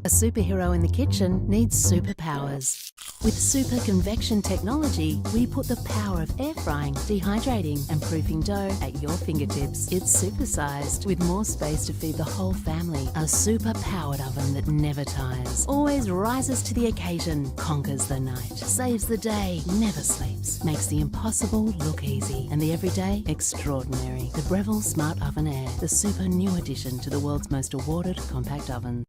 A superhero in the kitchen needs superpowers. With Super Convection technology, we put the power of air frying, dehydrating and proofing dough at your fingertips. It's supersized with more space to feed the whole family. A super-powered oven that never tires. Always rises to the occasion, conquers the night, saves the day, never sleeps, makes the impossible look easy and the everyday extraordinary. The Breville Smart Oven Air, the super new addition to the world's most awarded compact oven.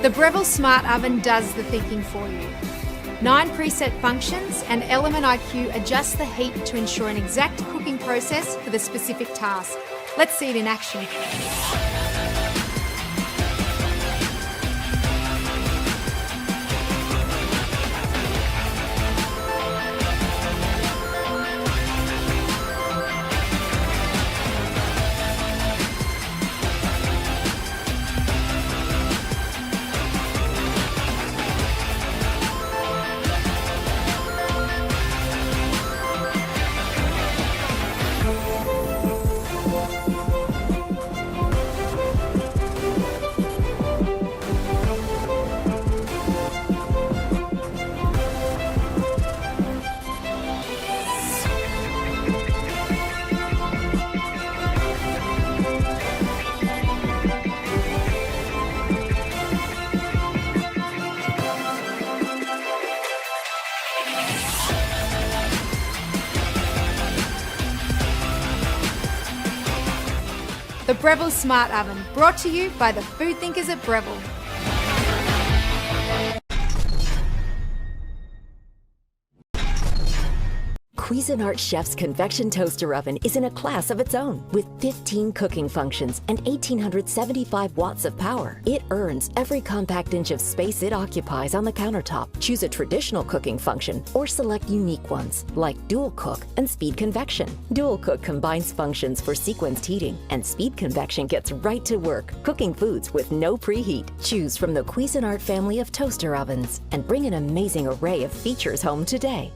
The Breville Smart Oven does the thinking for you. 9 preset functions and Element IQ adjusts the heat to ensure an exact cooking process for the specific task. Let's see it in action. The Breville Smart Oven, brought to you by the food thinkers at Breville. Cuisinart Chef's Convection Toaster Oven is in a class of its own. With 15 cooking functions and 1,875 watts of power, it earns every compact inch of space it occupies on the countertop. Choose a traditional cooking function or select unique ones, like Dual Cook and Speed Convection. Dual Cook combines functions for sequenced heating, and Speed Convection gets right to work, cooking foods with no preheat. Choose from the Cuisinart family of toaster ovens and bring an amazing array of features home today.